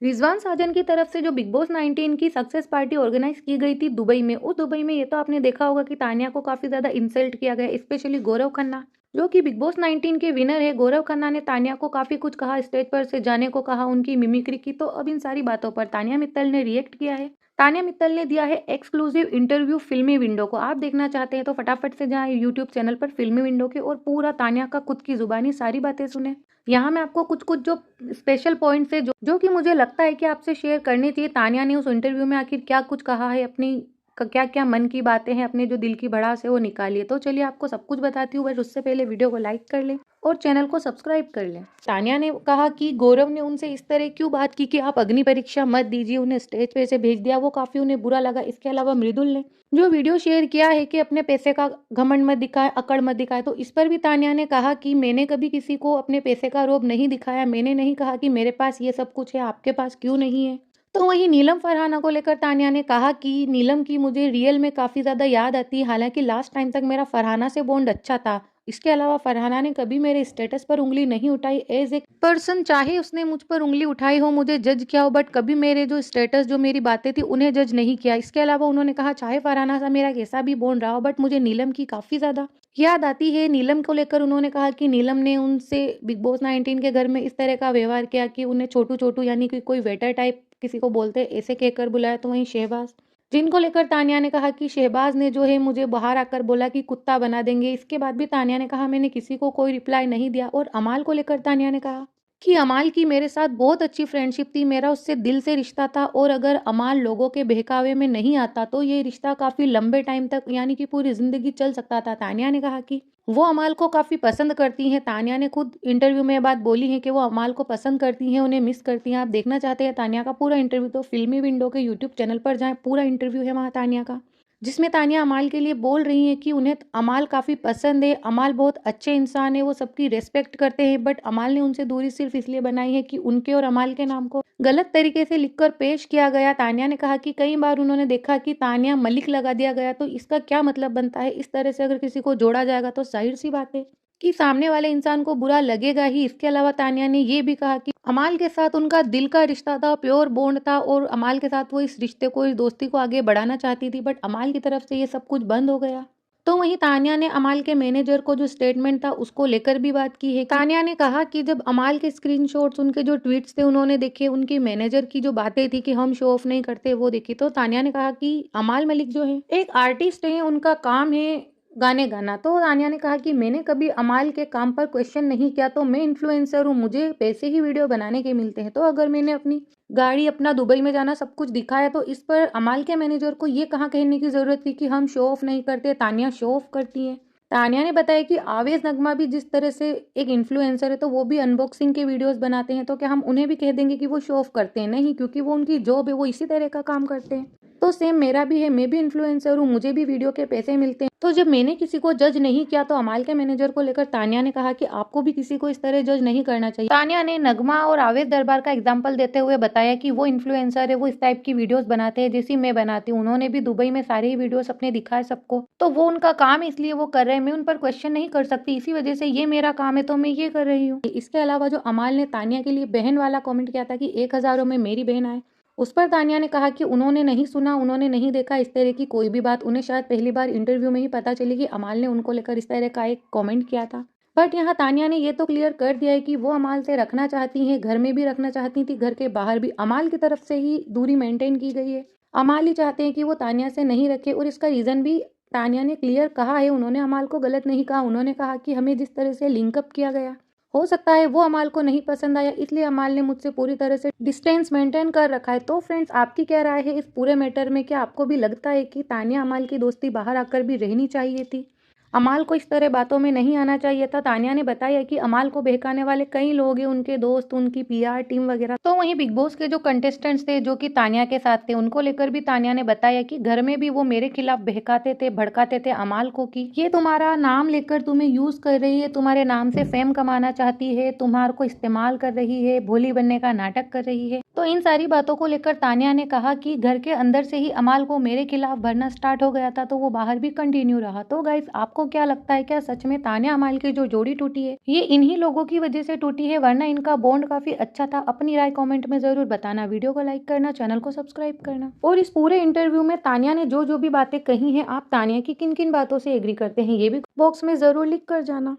रिजवान साजन की तरफ से जो बिग बॉस 19 की सक्सेस पार्टी ऑर्गेनाइज की गई थी दुबई में, उस दुबई में ये तो आपने देखा होगा कि तानिया को काफी ज्यादा इंसल्ट किया गया, स्पेशली गौरव खन्ना जो कि बिग बॉस 19 के विनर है। गौरव खन्ना ने तानिया को काफी कुछ कहा, स्टेज पर से जाने को कहा, उनकी मिमिक्री की। तो अब इन सारी बातों पर तानिया मित्तल ने रिएक्ट किया है। तानिया मित्तल ने दिया है एक्सक्लूसिव इंटरव्यू फिल्मी विंडो को। आप देखना चाहते हैं तो फटाफट से जाएं यूट्यूब चैनल पर फिल्मी विंडो के और पूरा तानिया का खुद की जुबानी सारी बातें सुने। यहाँ मैं आपको कुछ कुछ जो स्पेशल पॉइंट्स है जो कि मुझे लगता है कि आपसे शेयर करनी चाहिए। तानिया ने उस इंटरव्यू में आखिर क्या कुछ कहा है, अपनी क्या क्या मन की बातें हैं, अपने जो दिल की भड़ास है वो निकालिए। तो चलिए आपको सब कुछ बताती हूँ, बस उससे पहले वीडियो को लाइक कर लें और चैनल को सब्सक्राइब कर लें। तानिया ने कहा कि गौरव ने उनसे इस तरह क्यों बात की कि आप अग्नि परीक्षा मत दीजिए, उन्हें स्टेज पे से भेज दिया, वो काफी उन्हें बुरा लगा। इसके अलावा मृदुल ने जो वीडियो शेयर किया है कि अपने पैसे का घमंड मत दिखाए, अकड़ मत दिखाए, तो इस पर भी तानिया ने कहा कि मैंने कभी किसी को अपने पैसे का रोब नहीं दिखाया, मैंने नहीं कहा कि मेरे पास ये सब कुछ है, आपके पास क्यों नहीं है। तो वहीं नीलम फरहाना को लेकर तानिया ने कहा कि नीलम की मुझे रियल में काफी ज्यादा याद आती है, हालांकि लास्ट टाइम तक मेरा फरहाना से बॉन्ड अच्छा था। इसके अलावा फरहाना ने कभी मेरे स्टेटस पर उंगली नहीं उठाई एज ए पर्सन, चाहे उसने मुझ पर उंगली उठाई हो, मुझे जज किया हो, बट कभी मेरे जो स्टेटस जो मेरी बातें थी उन्हें जज नहीं किया। इसके अलावा उन्होंने कहा चाहे फरहाना सा मेरा कैसा भी बॉन्ड रहा हो, बट मुझे नीलम की काफी ज्यादा याद आती है। नीलम को लेकर उन्होंने कहा कि नीलम ने उनसे बिग बॉस 19 के घर में इस तरह का व्यवहार किया कि उन्हें छोटू छोटू यानी कि कोई वेटर टाइप किसी को बोलते ऐसे कहकर बुलाया। तो वहीं शहबाज जिनको लेकर तानिया ने कहा कि शहबाज ने जो है मुझे बाहर आकर बोला कि कुत्ता बना देंगे। इसके बाद भी तानिया ने कहा मैंने किसी को कोई रिप्लाई नहीं दिया। और अमाल को लेकर तानिया ने कहा कि अमाल की मेरे साथ बहुत अच्छी फ्रेंडशिप थी, मेरा उससे दिल से रिश्ता था, और अगर अमाल लोगों के बहकावे में नहीं आता तो ये रिश्ता काफी लंबे टाइम तक यानी कि पूरी जिंदगी चल सकता था। तानिया ने कहा कि वो अमाल को काफी पसंद करती हैं। तानिया ने खुद इंटरव्यू में बात बोली है कि वो अमाल को पसंद करती हैं, उन्हें मिस करती हैं। आप देखना चाहते हैं तानिया का पूरा इंटरव्यू तो फिल्मी विंडो के यूट्यूब चैनल पर जाएं, पूरा इंटरव्यू है वहाँ तानिया का, जिसमें तानिया अमाल के लिए बोल रही हैं कि उन्हें अमाल काफ़ी पसंद है, अमाल बहुत अच्छे इंसान है, वो सबकी रेस्पेक्ट करते हैं, बट अमाल ने उनसे दूरी सिर्फ इसलिए बनाई है कि उनके और अमाल के नाम को गलत तरीके से लिखकर पेश किया गया। तानिया ने कहा कि कई बार उन्होंने देखा कि तानिया मलिक लगा दिया गया, तो इसका क्या मतलब बनता है। इस तरह से अगर किसी को जोड़ा जाएगा तो जाहिर सी बात है कि सामने वाले इंसान को बुरा लगेगा ही। इसके अलावा तानिया ने ये भी कहा कि अमाल के साथ उनका दिल का रिश्ता था, प्योर बॉन्ड था, और अमाल के साथ वो इस रिश्ते को, इस दोस्ती को आगे बढ़ाना चाहती थी, बट अमाल की तरफ से ये सब कुछ बंद हो गया। तो वहीं तानिया ने अमाल के मैनेजर को जो स्टेटमेंट था उसको लेकर भी बात की है। तानिया ने कहा कि जब अमाल के स्क्रीनशॉट्स, उनके जो ट्वीट्स थे उन्होंने देखे, उनके मैनेजर की जो बातें थी कि हम शो ऑफ नहीं करते वो देखी, तो तानिया ने कहा कि अमाल मलिक जो है एक आर्टिस्ट है, उनका काम है गाने गाना। तो तानिया ने कहा कि मैंने कभी अमाल के काम पर क्वेश्चन नहीं किया, तो मैं इन्फ्लुएंसर हूँ, मुझे पैसे ही वीडियो बनाने के मिलते हैं, तो अगर मैंने अपनी गाड़ी, अपना दुबई में जाना सब कुछ दिखाया, तो इस पर अमाल के मैनेजर को ये कहाँ कहने की जरूरत थी कि हम शो ऑफ नहीं करते, तानिया शो ऑफ करती है। तानिया ने बताया कि आवेश नगमा भी जिस तरह से एक इन्फ्लुएंसर है, तो वो भी अनबॉक्सिंग के वीडियोस बनाते हैं, तो क्या हम उन्हें भी कह देंगे कि वो शो ऑफ करते हैं? नहीं, क्योंकि वो उनकी जॉब है, वो इसी तरह का काम करते हैं। तो सेम मेरा भी है, मैं भी इन्फ्लुएंसर हूँ, मुझे भी वीडियो के पैसे मिलते हैं। तो जब मैंने किसी को जज नहीं किया, तो अमाल के मैनेजर को लेकर तानिया ने कहा कि आपको भी किसी को इस तरह जज नहीं करना चाहिए। तानिया ने नगमा और आवेश दरबार का एग्जाम्पल देते हुए बताया कि वो इन्फ्लुएंसर है, वो इस टाइप की वीडियोस बनाते हैं जैसी मैं बनाती हूँ, उन्होंने भी दुबई में सारे ही वीडियोस अपने दिखाए सबको, तो वो उनका काम है इसलिए वो कर रहे हैं, मैं उन पर क्वेश्चन नहीं कर सकती, इसी वजह से ये मेरा काम है तो मैं ये कर रही हूँ। इसके अलावा जो अमाल ने तानिया के लिए बहन वाला कॉमेंट किया था कि 1000 में मेरी बहन आए, उस पर तानिया ने कहा कि उन्होंने नहीं सुना, उन्होंने नहीं देखा इस तरह की कोई भी बात, उन्हें शायद पहली बार इंटरव्यू में ही पता चली कि अमाल ने उनको लेकर इस तरह का एक कमेंट किया था। बट यहाँ तानिया ने ये तो क्लियर कर दिया है कि वो अमाल से रखना चाहती हैं, घर में भी रखना चाहती थी, घर के बाहर भी अमाल की तरफ से ही दूरी मेंटेन की गई है। अमाल ही चाहते हैं कि वो तानिया से नहीं रखे, और इसका रीजन भी तानिया ने क्लियर कहा है, उन्होंने अमाल को गलत नहीं कहा, उन्होंने कहा कि हमें जिस तरह से लिंकअप किया गया, हो सकता है वो अमाल को नहीं पसंद आया, इसलिए अमाल ने मुझसे पूरी तरह से डिस्टेंस मेंटेन कर रखा है। तो फ्रेंड्स, आपकी क्या राय है इस पूरे मैटर में? क्या आपको भी लगता है कि तानिया अमाल की दोस्ती बाहर आकर भी रहनी चाहिए थी, अमाल को इस तरह बातों में नहीं आना चाहिए था? तानिया ने बताया कि अमाल को बहकाने वाले कई लोग हैं, उनके दोस्त, उनकी पीआर टीम वगैरह। तो वहीं बिग बॉस के जो कंटेस्टेंट्स थे जो कि तानिया के साथ थे, उनको लेकर भी तानिया ने बताया कि घर में भी वो मेरे खिलाफ बहकाते थे, भड़काते थे अमाल को कि ये तुम्हारा नाम लेकर तुम्हें यूज कर रही है, तुम्हारे नाम से फेम कमाना चाहती है, तुम्हारे को इस्तेमाल कर रही है, भोली बनने का नाटक कर रही है। तो इन सारी बातों को लेकर तानिया ने कहा कि घर के अंदर से ही अमाल को मेरे खिलाफ भरना स्टार्ट हो गया था, तो वो बाहर भी कंटिन्यू रहा। तो गाइस, आपको आपको क्या लगता है, क्या सच में तान्या अमाल की जो जोड़ी टूटी है ये इन्हीं लोगों की वजह से टूटी है, वरना इनका बॉन्ड काफी अच्छा था? अपनी राय कमेंट में जरूर बताना। वीडियो को लाइक करना, चैनल को सब्सक्राइब करना। और इस पूरे इंटरव्यू में तान्या ने जो जो भी बातें कही हैं, आप तान्या की किन किन बातों से एग्री करते हैं ये भी बॉक्स में जरूर लिख कर जाना।